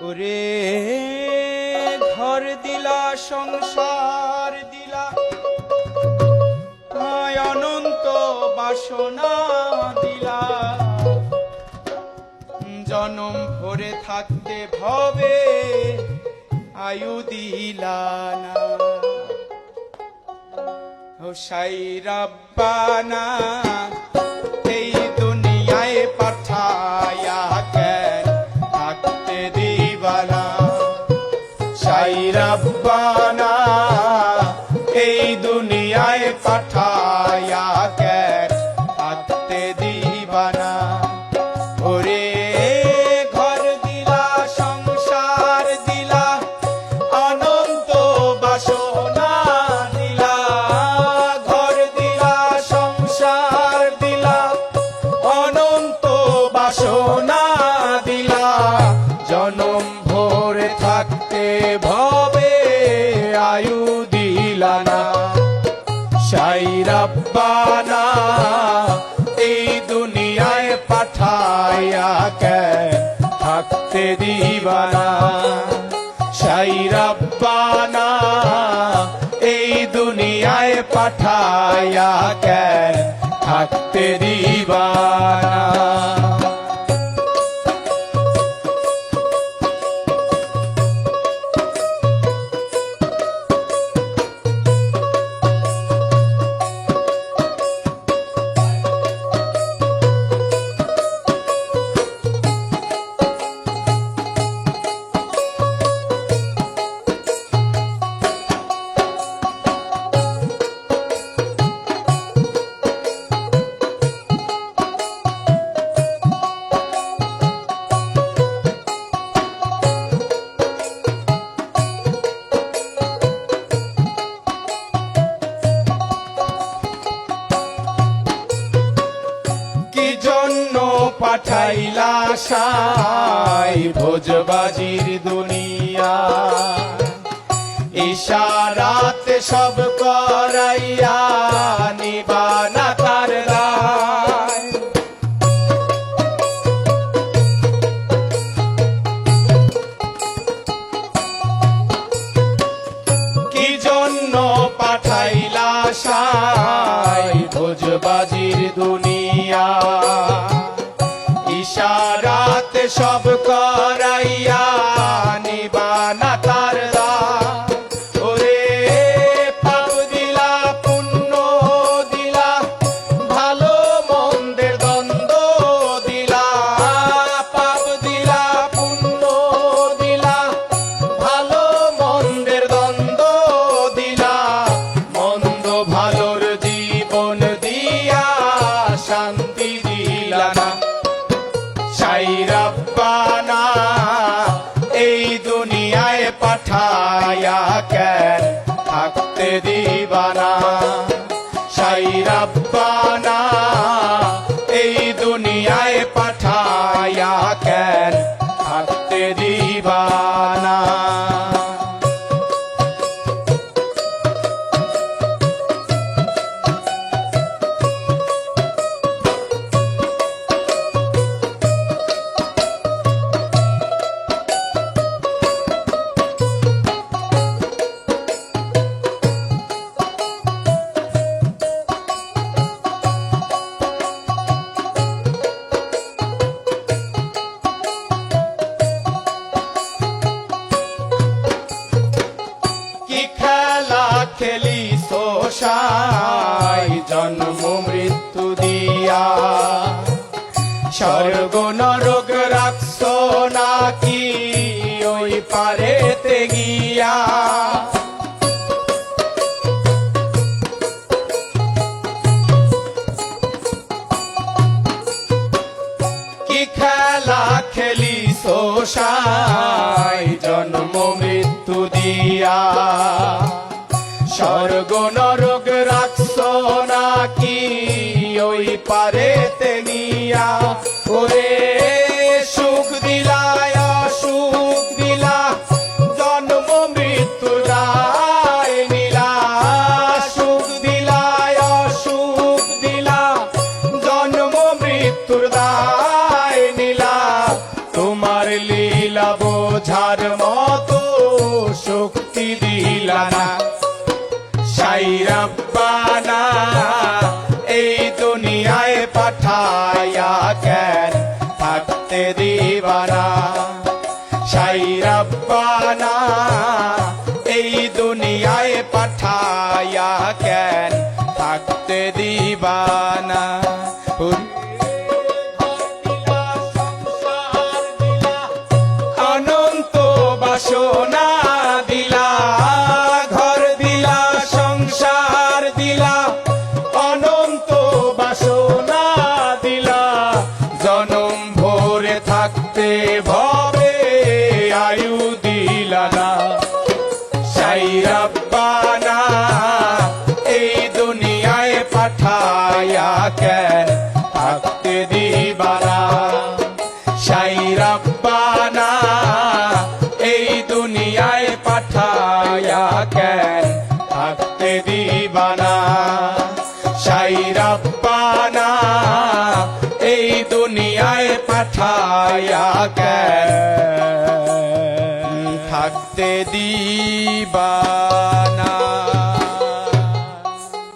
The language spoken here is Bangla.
ওরে ঘর দিলা সংসার দিলা অনন্ত বাসনা দিলা জনম ভরে থাকতে ভবে আয়ু দিলা না ও সাই রাব্বানা এই দুনিয়ায় পাঠায়া কেন থাকতে দিবানা সাই রাব্বানা এই দুনিয়ায় পাঠায়া কেন থাকতে দিবানা ওরে ঘর দিলা সংসার দিলা অনন্ত বাসনা দিলা ঘর দিলা সংসার দিলা অনন্ত বাসনা দিলা জনম ভরে থাকতে ভবে আয়ু দিলা না সাই রাব্বানা এই দুনিয়ায় পাঠায়া কেন থাকতে দিবানা সাই রাব্বানা এই দুনিয়ায় পাঠায়া কেন থাকতে দিবানা পাঠাইলা সাই ভোজবাজির দুনিয়া ইশারাতে সব করাইয়া নিবানা তার দায় কি জন্য পাঠাইলা সাই ভোজবাজির দুনিয়া ইশারাতে সব করাইয়া নিবানা তার দায় ওরে পাপ দিলা পুণ্য দিলা ভালো মন্দের দ্বন্দ্ব দিলা পাপ দিলা পুণ্য দিলা ভালো মন্দের দ্বন্দ্ব দিলা মন্দ ভালোর জীবন দিয়া শান্তি দিলা না সাই রাব্বানা এই দুনিয়ায় পাঠায়া কেন থাকতে দিবানা সাই রাব্বানা এই দুনিয়ায় পাঠায়া কেন থাকতে দিবানা খেলি সোসাই জন্ম মৃত্যু দিয়া স্বর্গ নরক রাখছ নাকি ওই পারেতে গিয়া কি খেলা খেলি সোসাই জন্ম মৃত্যু দিয়া স্বর্গ নরক রাখছ নাকি ওই পারেতে গিয়া ওরে সুখ দিলা অসুখ দিলা জন্ম মৃত্যু দায় নিলা সুখ দিলা অসুখ দিলা জন্ম মৃত্যুর দায় নিলা তোমার লীলা দিলা বোঝার মতো শক্তি দিলা না সাই রব্বানা এই দুনিয়ায় পাঠায়া কেন থাকতে দিবানা সাই রব্বানা এই দুনিয়ায় পাঠায়া কেন থাকতে দিবানা অনন্ত বাসনা দিলা ঘর দিলা সংসার দিলা অনন্ত বাসনা দিলা জনম ভরে থাকতে ভবে আয়ু দিলা না সাই রব্বানা এই দুনিয়ায় পাঠায়া কেন থাকতে দিবানা সাই রব্বানা এই দুনিয়ায় পাঠায়া কেন থাকতে দিবানা সাই রব্বানা এই দুনিয়ায় পাঠায়া কেন থাকতে দিবানা।